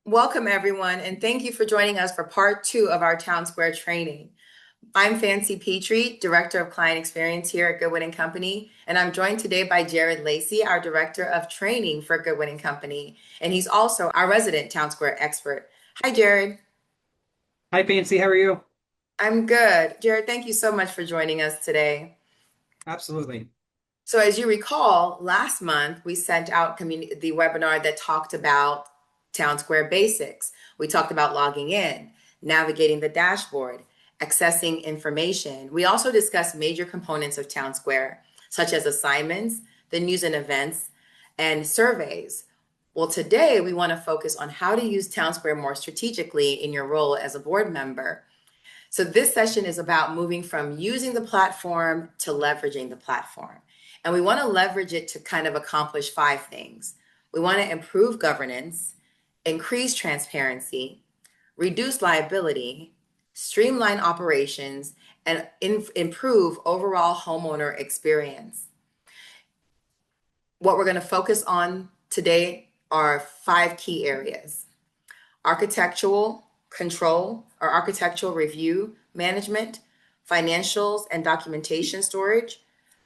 Welcome, everyone, and thank you for joining us for part two of our Town Square training. I'm Fancy Petrie, Director of Client Experience here at Goodwin and Company, and I'm joined today by Jared Lacey, our Director of Training for Goodwin and Company, and he's also our resident Town Square expert. Hi, Jared. Hi, Fancy. How are you? I'm good. Jared, thank you so much for joining us today. Absolutely. So, as you recall, last month we sent out the webinar that talked about Town Square basics. We talked about logging in, navigating the dashboard, accessing information. We also discussed major components of Town Square, such as assignments, the news and events, and surveys. Well, today we want to focus on how to use Town Square more strategically in your role as a board member. So this session is about moving from using the platform to leveraging the platform. And we want to leverage it to kind of accomplish five things. We want to improve governance, increase transparency, reduce liability, streamline operations, and improve overall homeowner experience. What we're going to focus on today are five key areas: architectural control or architectural review management, financials and documentation storage,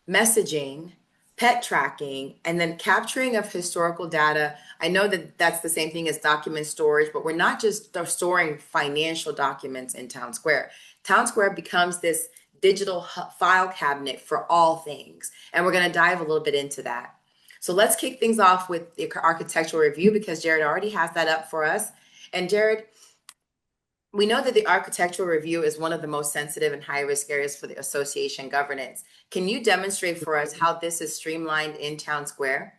messaging, pet tracking, and then capturing of historical data. I know that that's the same thing as document storage, but we're not just storing financial documents in Town Square. Town Square becomes this digital file cabinet for all things, and we're going to dive a little bit into that. So let's kick things off with the architectural review because Jared already has that up for us. And Jared, we know that the architectural review is one of the most sensitive and high risk areas for the association governance. Can you demonstrate for us how this is streamlined in Town Square?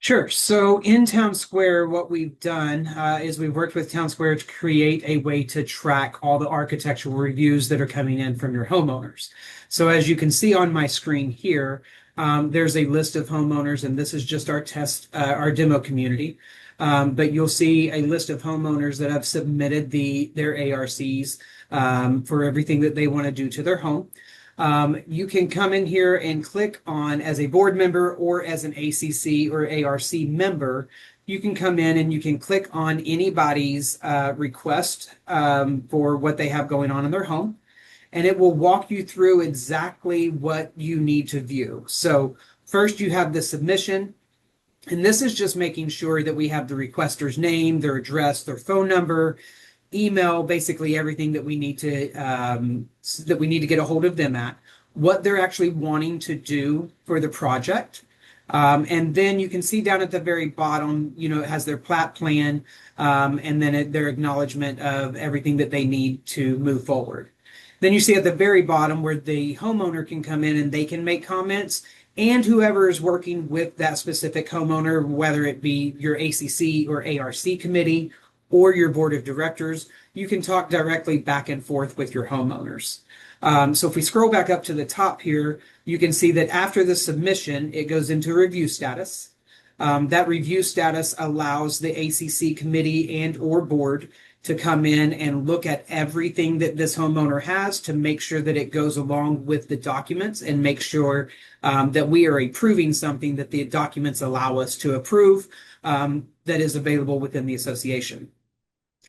Sure. So in Town Square, what we've done is we've worked with Town Square to create a way to track all the architectural reviews that are coming in from your homeowners. So as you can see on my screen here, there's a list of homeowners, and this is just our demo community. But you'll see a list of homeowners that have submitted their ARCs for everything that they want to do to their home. You can come in here and click on, as a board member or as an ACC or ARC member, you can come in and you can click on anybody's request for what they have going on in their home, and it will walk you through exactly what you need to view. So first you have the submission. And this is just making sure that we have the requester's name, their address, their phone number, email, basically everything that we need to get a hold of them at, what they're actually wanting to do for the project. And then you can see down at the very bottom, it has their plat plan, and then their acknowledgement of everything that they need to move forward. Then you see at the very bottom where the homeowner can come in and they can make comments, and whoever is working with that specific homeowner, whether it be your ACC or ARC committee or your board of directors, you can talk directly back and forth with your homeowners. So if we scroll back up to the top here, you can see that after the submission, it goes into review status. That review status allows the ACC committee and or board to come in and look at everything that this homeowner has to make sure that it goes along with the documents and make sure that we are approving something that the documents allow us to approve, that is available within the association.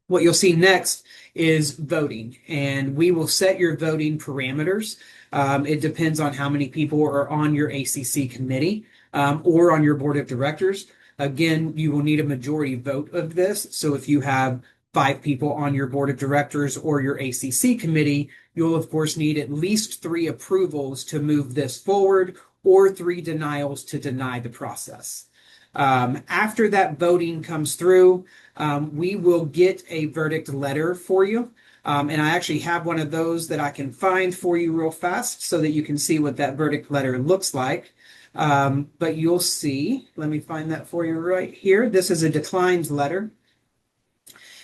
What you'll see next is voting, and we will set your voting parameters. It depends on how many people are on your ACC committee or on your board of directors. Again, you will need a majority vote of this. So if you have 5 people on your board of directors or your ACC committee, you'll of course need at least 3 approvals to move this forward or 3 denials to deny the process. After that voting comes through, we will get a verdict letter for you. And I actually have one of those that I can find for you real fast so that you can see what that verdict letter looks like. But you'll see, let me find that for you right here. This is a declines letter.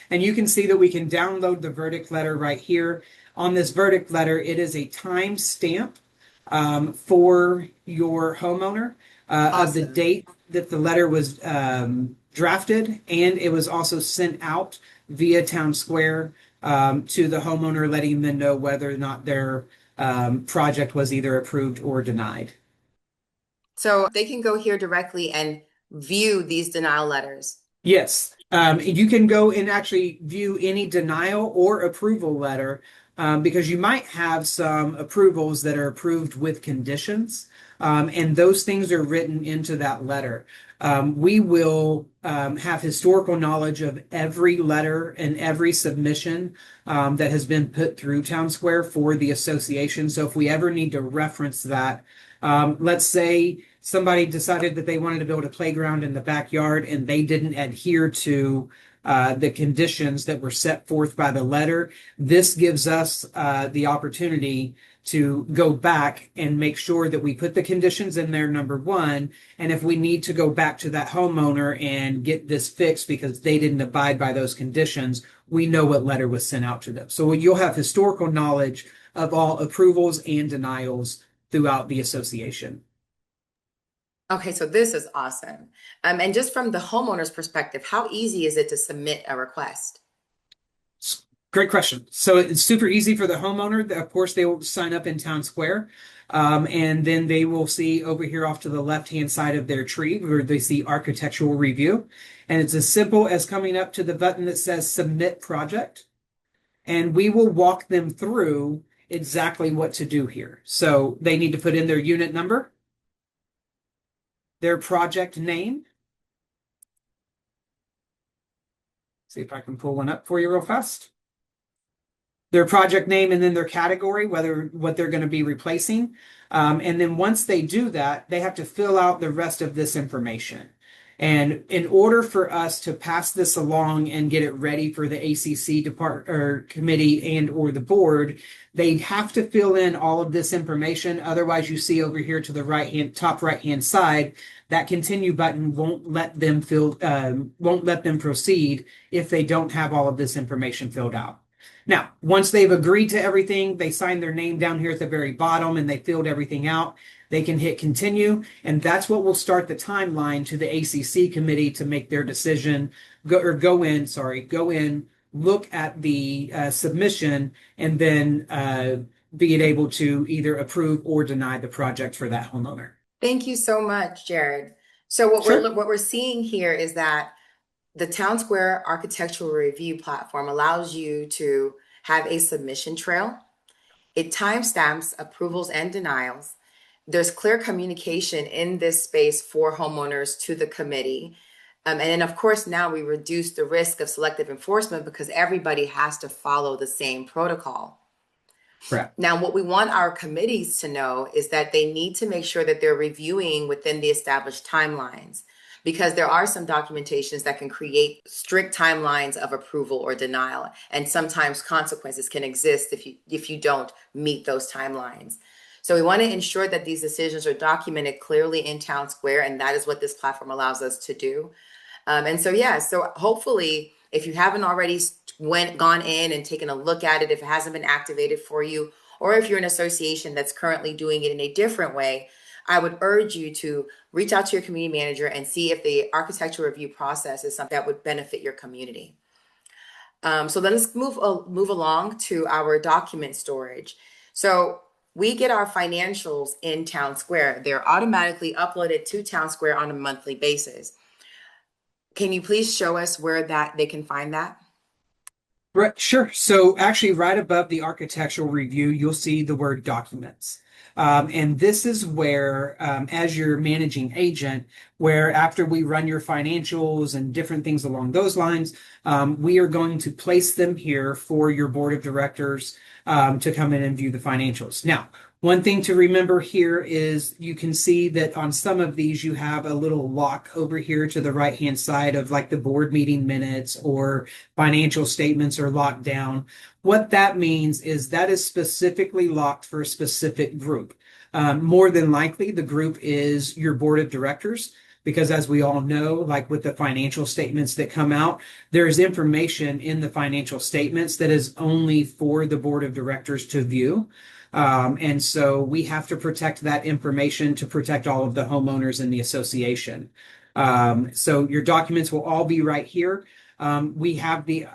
And you can see that we can download the verdict letter right here. On this verdict letter, it is a time stamp for your homeowner of the Awesome. date that the letter was drafted, and it was also sent out via Town Square to the homeowner, letting them know whether or not their project was either approved or denied. So they can go here directly and view these denial letters. Yes. You can go and actually view any denial or approval letter because you might have some approvals that are approved with conditions, and those things are written into that letter. We will have historical knowledge of every letter and every submission that has been put through TownSq for the association. So if we ever need to reference that, let's say somebody decided that they wanted to build a playground in the backyard and they didn't adhere to the conditions that were set forth by the letter. This gives us the opportunity to go back and make sure that we put the conditions in there, number one. And if we need to go back to that homeowner and get this fixed because they didn't abide by those conditions, we know what letter was sent out to them. So you'll have historical knowledge of all approvals and denials throughout the association. Okay, so this is awesome. And just from the homeowner's perspective, how easy is it to submit a request? Great question. So it's super easy for the homeowner. Of course, they will sign up in TownSq, and then they will see over here off to the left-hand side of their tree where they see architectural review. And it's as simple as coming up to the button that says Submit Project. And we will walk them through exactly what to do here. So they need to put in their unit number, their project name. See if I can pull one up for you real fast. Their project name and then their category, whether what they're going to be replacing. And then once they do that, they have to fill out the rest of this information. And in order for us to pass this along and get it ready for the ACC department or committee and or the board, they have to fill in all of this information. Otherwise, you see over here to the top right hand side, that continue button won't let them proceed if they don't have all of this information filled out. Now, once they've agreed to everything, they sign their name down here at the very bottom and they filled everything out. They can hit continue, and that's what will start the timeline to the ACC committee to make their decision. Go in, look at the submission, and then being able to either approve or deny the project for that homeowner. Thank you so much, Jared. So what Sure. we're seeing here is that the TownSq architectural review platform allows you to have a submission trail. It timestamps approvals and denials. There's clear communication in this space for homeowners to the committee. And then, of course, now we reduce the risk of selective enforcement because everybody has to follow the same protocol. Right. Now, what we want our committees to know is that they need to make sure that they're reviewing within the established timelines, because there are some documentations that can create strict timelines of approval or denial, and sometimes consequences can exist if you don't meet those timelines. So we want to ensure that these decisions are documented clearly in TownSq, and that is what this platform allows us to do. So hopefully, if you haven't already gone in and taken a look at it, if it hasn't been activated for you, or if you're an association that's currently doing it in a different way, I would urge you to reach out to your community manager and see if the architectural review process is something that would benefit your community. So then let's move along to our document storage. So we get our financials in TownSq. They're automatically uploaded to TownSq on a monthly basis. Can you please show us where they can find that? Right, sure. So actually right above the architectural review, you'll see the word documents. And this is where, as your managing agent, where after we run your financials and different things along those lines, we are going to place them here for your board of directors to come in and view the financials. Now, one thing to remember here is you can see that on some of these you have a little lock over here to the right hand side of like the board meeting minutes or financial statements are locked down. What that means is that is specifically locked for a specific group. More than likely the group is your board of directors, because as we all know, like with the financial statements that come out, there is information in the financial statements that is only for the board of directors to view. And so we have to protect that information to protect all of the homeowners in the association. So your documents will all be right here. We have the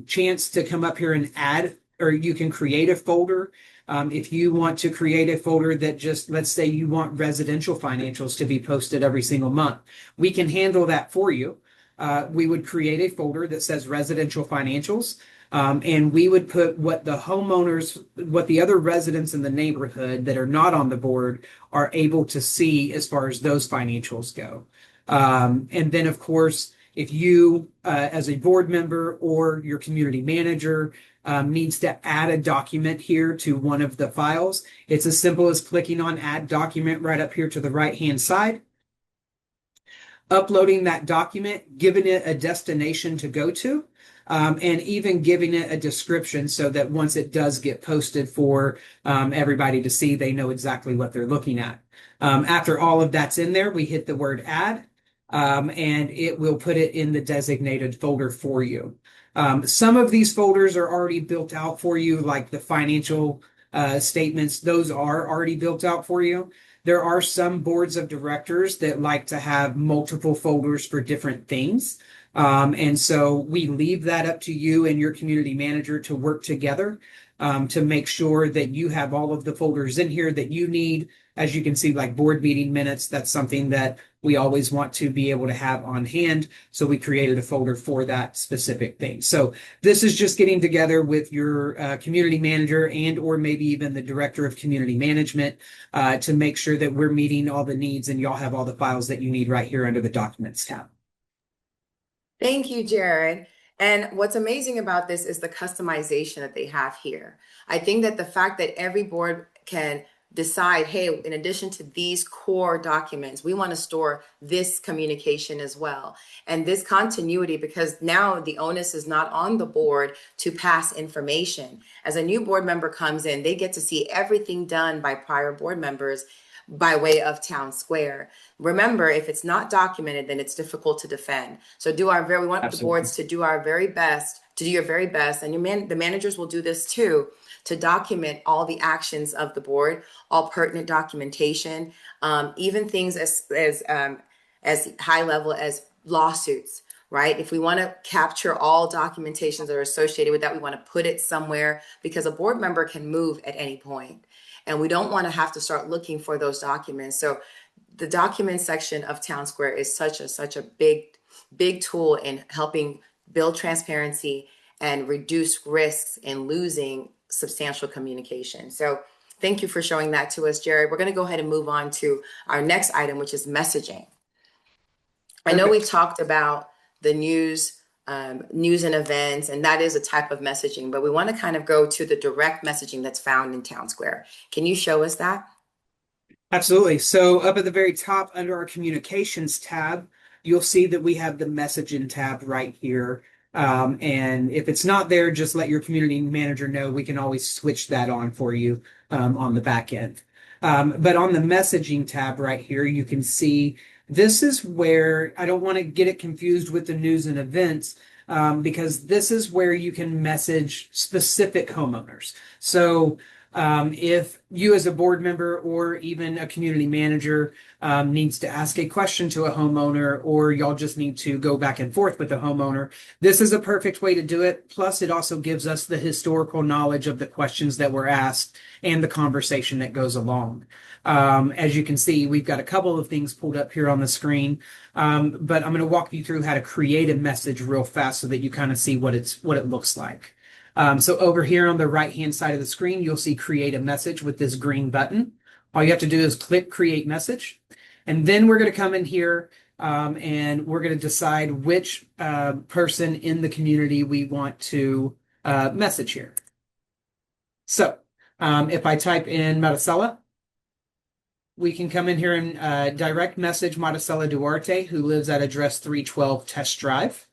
chance to come up here and add, or you can create a folder. If you want to create a folder that just, let's say you want residential financials to be posted every single month, we can handle that for you. we would create a folder that says residential financials. And we would put what the homeowners, what the other residents in the neighborhood that are not on the board are able to see as far as those financials go. And then, of course, if you, as a board member or your community manager, needs to add a document here to one of the files, it's as simple as clicking on Add Document right up here to the right-hand side, uploading that document, giving it a destination to go to, and even giving it a description so that once it does get posted for everybody to see, they know exactly what they're looking at. After all of that's in there, we hit the word Add, and it will put it in the designated folder for you. Some of these folders are already built out for you, like the financial statements. Those are already built out for you. There are some boards of directors that like to have multiple folders for different things. And so we leave that up to you and your community manager to work together to make sure that you have all of the folders in here that you need. As you can see, like board meeting minutes, that's something that we always want to be able to have on hand. So we created a folder for that specific thing. So this is just getting together with your community manager and or maybe even the director of community management to make sure that we're meeting all the needs and y'all have all the files that you need right here under the Documents tab. Thank you, Jared. And what's amazing about this is the customization that they have here. I think that the fact that every board can decide, hey, in addition to these core documents, we want to store this communication as well. And this continuity, because now the onus is not on the board to pass information. As a new board member comes in, they get to see everything done by prior board members by way of TownSq. Remember, if it's not documented, then it's difficult to defend. So we want Absolutely. the boards to do our very best, to do your very best, and the managers will do this too, to document all the actions of the board, all pertinent documentation, even things as high level as lawsuits, right? If we want to capture all documentations that are associated with that, we want to put it somewhere because a board member can move at any point. And we don't want to have to start looking for those documents. So the document section of TownSq is such a big tool in helping build transparency and reduce risks in losing substantial communication. So thank you for showing that to us, Jared. We're going to go ahead and move on to our next item, which is messaging. I know we've talked about the news and events, and that is a type of messaging, but we want to kind of go to the direct messaging that's found in TownSq. Can you show us that? Absolutely. So up at the very top under our communications tab, you'll see that we have the messaging tab right here. And if it's not there, just let your community manager know. We can always switch that on for you on the back end. But on the messaging tab right here, you can see this is where I don't want to get it confused with the news and events because this is where you can message specific homeowners. So if you as a board member or even a community manager needs to ask a question to a homeowner, or y'all just need to go back and forth with the homeowner, this is a perfect way to do it. Plus, it also gives us the historical knowledge of the questions that were asked and the conversation that goes along. As you can see, we've got a couple of things pulled up here on the screen, but I'm going to walk you through how to create a message real fast so that you kind of see what it looks like. So over here on the right-hand side of the screen, you'll see create a message with this green button. All you have to do is click create message. And then we're going to come in here and we're going to decide which person in the community we want to message here. So if I type in Maricela, we can come in here and direct message Maricela Duarte, who lives at address 312 Test Drive.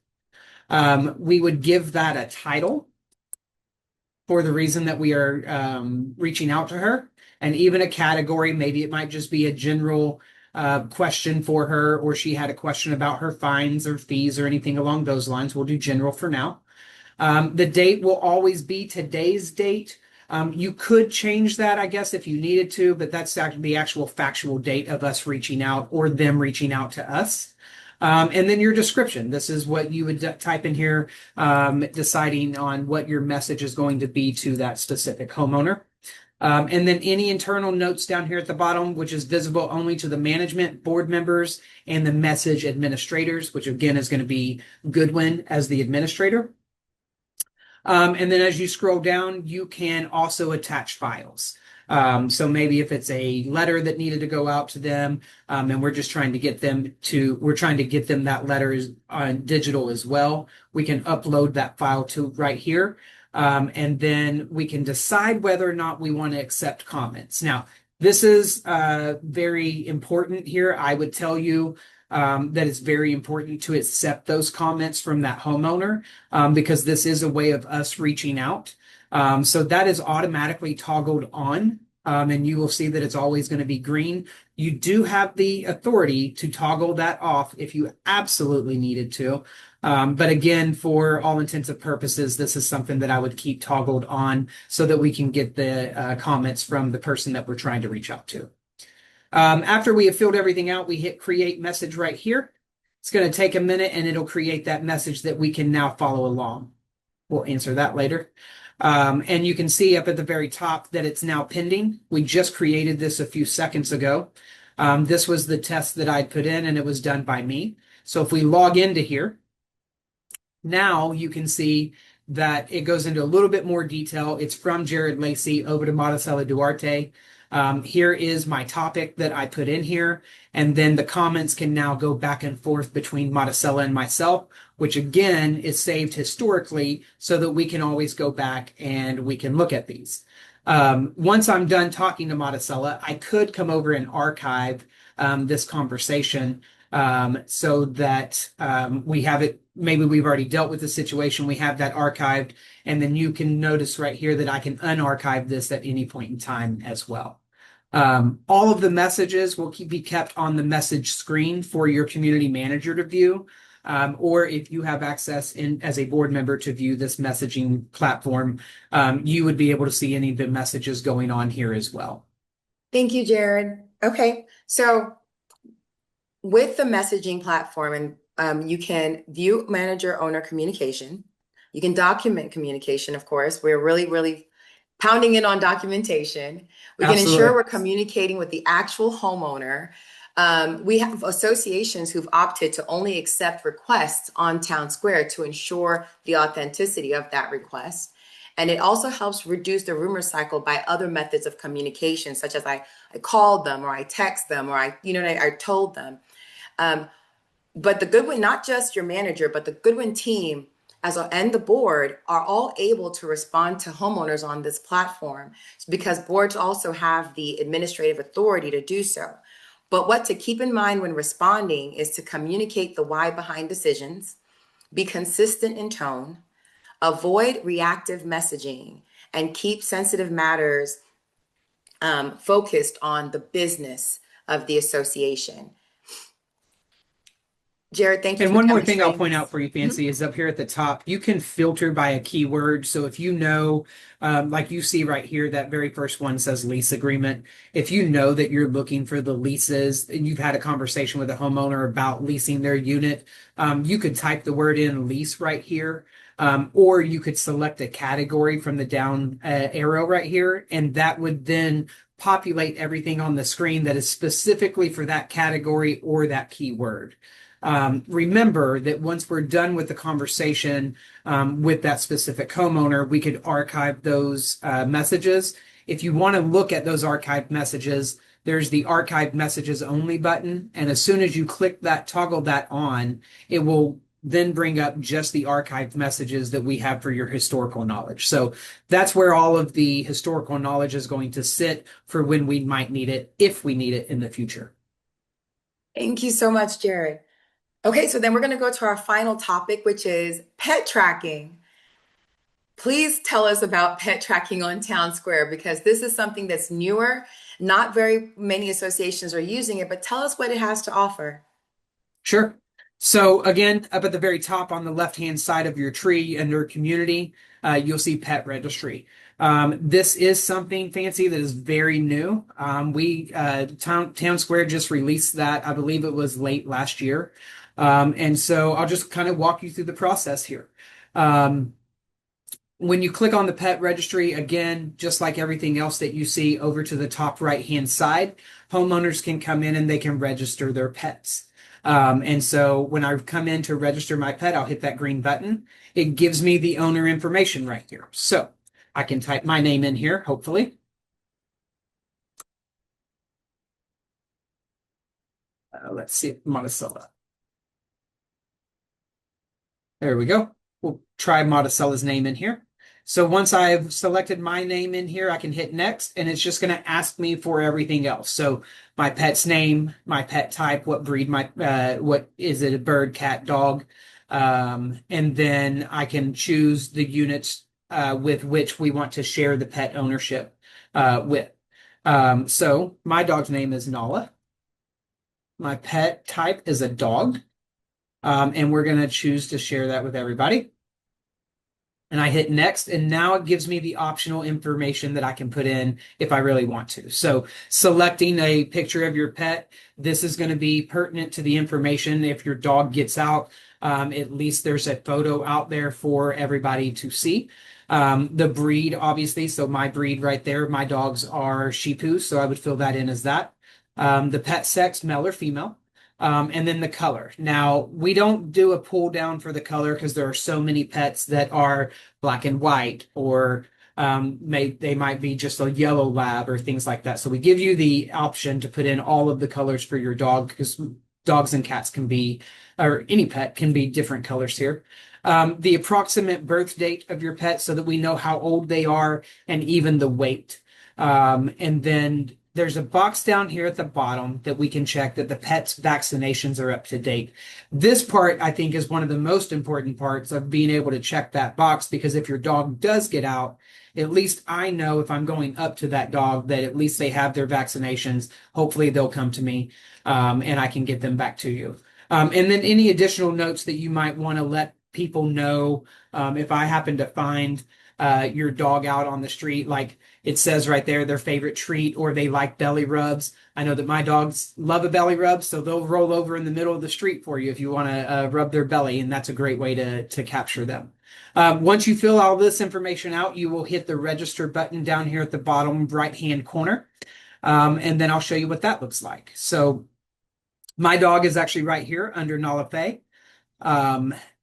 We would give that a title for the reason that we are reaching out to her, and even a category. Maybe it might just be a general question for her, or she had a question about her fines or fees or anything along those lines. We'll do general for now. The date will always be today's date. You could change that, I guess, if you needed to, but that's the actual factual date of us reaching out or them reaching out to us. And then your description. This is what you would type in here, deciding on what your message is going to be to that specific homeowner. And then any internal notes down here at the bottom, which is visible only to the management, board members, and the message administrators, which again is going to be Goodwin as the administrator. And then as you scroll down, you can also attach files. So maybe if it's a letter that needed to go out to them, and we're just trying to get them that letter on digital as well, we can upload that file to right here. And then we can decide whether or not we want to accept comments. Now, this is very important here. I would tell you that it's very important to accept those comments from that homeowner because this is a way of us reaching out. So that is automatically toggled on, and you will see that it's always going to be green. You do have the authority to toggle that off if you absolutely needed to. But again, for all intents and purposes, this is something that I would keep toggled on so that we can get the comments from the person that we're trying to reach out to. After we have filled everything out, we hit create message right here. It's going to take a minute and it'll create that message that we can now follow along. We'll answer that later. And you can see up at the very top that it's now pending. We just created this a few seconds ago. This was the test that I put in and it was done by me. So if we log into here, now you can see that it goes into a little bit more detail. It's from Jared Lacey over to Maricela Duarte. Here is my topic that I put in here, and then the comments can now go back and forth between Maricela and myself, which again is saved historically so that we can always go back and we can look at these. Once I'm done talking to Maricela, I could come over and archive this conversation so that we have it. Maybe we've already dealt with the situation. We have that archived, and then you can notice right here that I can unarchive this at any point in time as well. All of the messages will be kept on the message screen for your community manager to view, or if you have access as a board member to view this messaging platform, you would be able to see any of the messages going on here as well. Thank you, Jared. Okay, so with the messaging platform, and you can view manager owner communication. You can document communication, of course. We're really, really pounding in on documentation. We can ensure we're communicating with the actual homeowner. We have associations who've opted to only accept requests on TownSq to ensure the authenticity of that request. And it also helps reduce the rumor cycle by other methods of communication, such as I called them or I text them or I told them. But the Goodwin, not just your manager, but the Goodwin team and the board are all able to respond to homeowners on this platform because boards also have the administrative authority to do so. But what to keep in mind when responding is to communicate the why behind decisions, be consistent in tone, avoid reactive messaging, and keep sensitive matters focused on the business of the association. Jared, thank you. And one more thing I'll point out for you, Fancy, is up here at the top, you can filter by a keyword. So if you know, like you see right here, that very first one says lease agreement. If you know that you're looking for the leases and you've had a conversation with a homeowner about leasing their unit, you could type the word in lease right here. Or you could select a category from the down arrow right here, and that would then populate everything on the screen that is specifically for that category or that keyword. Remember that once we're done with the conversation with that specific homeowner, we could archive those messages. If you want to look at those archived messages, there's the archive messages only button. And as soon as you click that, toggle that on, it will then bring up just the archived messages that we have for your historical knowledge. So that's where all of the historical knowledge is going to sit for when we might need it, if we need it in the future. Thank you so much, Jared. Okay, so then we're going to go to our final topic, which is pet tracking. Please tell us about pet tracking on TownSq because this is something that's newer. Not very many associations are using it, but tell us what it has to offer. Sure. So again, up at the very top on the left-hand side of your tree under community, you'll see Pet Registry. This is something fancy that is very new. TownSq just released that. I believe it was late last year. And so I'll just kind of walk you through the process here. When you click on the pet registry, again, just like everything else that you see over to the top right-hand side, homeowners can come in and they can register their pets. And so when I come in to register my pet, I'll hit that green button. It gives me the owner information right here. So I can type my name in here, hopefully. Let's see, Monticello. There we go. We'll try Monticella's name in here. So once I've selected my name in here, I can hit next, and it's just going to ask me for everything else. So my pet's name, my pet type, what breed, what is it, a bird, cat, dog, and then I can choose the units with which we want to share the pet ownership with. So my dog's name is Nala. My pet type is a dog, and we're going to choose to share that with everybody. And I hit next, and now it gives me the optional information that I can put in if I really want to. So selecting a picture of your pet, this is going to be pertinent to the information. If your dog gets out, at least there's a photo out there for everybody to see. The breed, obviously, so my breed right there, my dogs are Shih Tzus, so I would fill that in as that. The pet sex, male or female. And then the color. Now, we don't do a pull down for the color because there are so many pets that are black and white, or they might be just a yellow lab or things like that. So we give you the option to put in all of the colors for your dog, because dogs and cats can be, or any pet can be different colors here. The approximate birth date of your pet so that we know how old they are, and even the weight. And then there's a box down here at the bottom that we can check that the pet's vaccinations are up to date. This part, I think, is one of the most important parts of being able to check that box, because if your dog does get out, at least I know if I'm going up to that dog that at least they have their vaccinations. Hopefully they'll come to me, and I can get them back to you. And then any additional notes that you might want to let people know, if I happen to find your dog out on the street, like it says right there, their favorite treat, or they like belly rubs. I know that my dogs love a belly rub, so they'll roll over in the middle of the street for you if you want to rub their belly, and that's a great way to capture them. Once you fill all this information out, you will hit the register button down here at the bottom right-hand corner, and then I'll show you what that looks like. So my dog is actually right here under Nala Faye.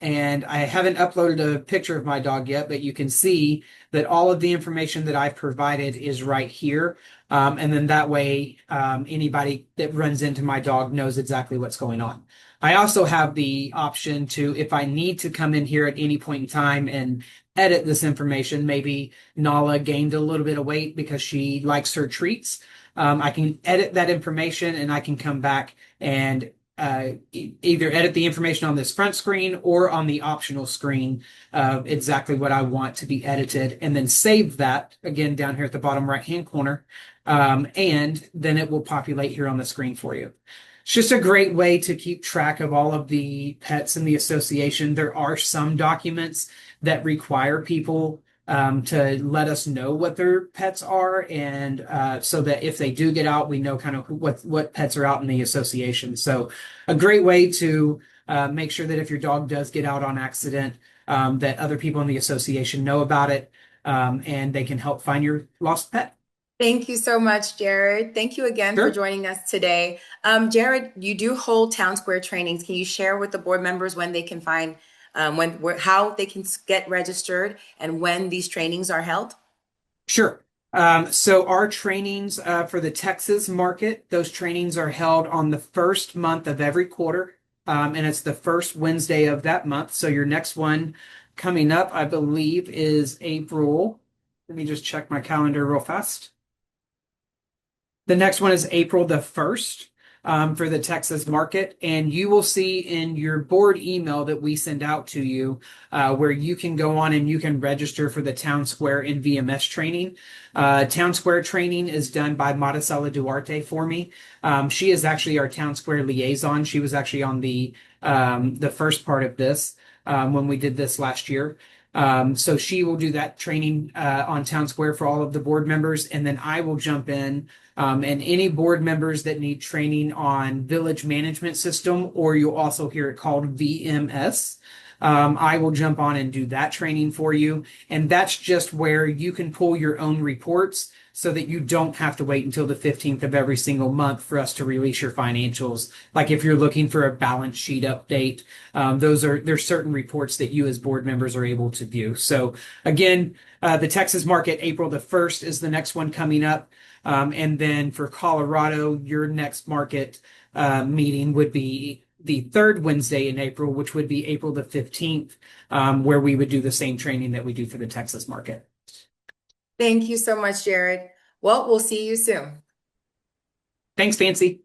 And I haven't uploaded a picture of my dog yet, but you can see that all of the information that I've provided is right here. And then that way, anybody that runs into my dog knows exactly what's going on. I also have the option to, if I need to come in here at any point in time and edit this information, maybe Nala gained a little bit of weight because she likes her treats. I can edit that information, and I can come back and either edit the information on this front screen or on the optional screen, exactly what I want to be edited, and then save that again down here at the bottom right hand corner, and then it will populate here on the screen for you. It's just a great way to keep track of all of the pets in the association. There are some documents that require people to let us know what their pets are, and so that if they do get out, we know kind of what pets are out in the association. So a great way to make sure that if your dog does get out on accident, that other people in the association know about it, and they can help find your lost pet. Thank you so much, Jared. Thank you again for Sure. joining us today. Jared, you do hold TownSq trainings. Can you share with the board members when they can find, how they can get registered and when these trainings are held? Sure. So our trainings for the Texas market, those trainings are held on the first month of every quarter, and it's the first Wednesday of that month. So your next one coming up, I believe, is April. Let me just check my calendar real fast. The next one is April the 1st, for the Texas market. And you will see in your board email that we send out to you, where you can go on and you can register for the TownSq and VMS training. TownSq training is done by Maricela Duarte for me. She is actually our TownSq liaison. She was actually on the first part of this, when we did this last year. So she will do that training on TownSq for all of the board members, and then I will jump in, and any board members that need training on village management system, or you'll also hear it called VMS. I will jump on and do that training for you. And that's just where you can pull your own reports so that you don't have to wait until the 15th of every single month for us to release your financials. Like if you're looking for a balance sheet update, there's certain reports that you as board members are able to view. So again, the Texas market, April the 1st is the next one coming up. And then for Colorado, your next market meeting would be the third Wednesday in April, which would be April the 15th, where we would do the same training that we do for the Texas market. Thank you so much, Jared. Well, we'll see you soon. Thanks, Fancy.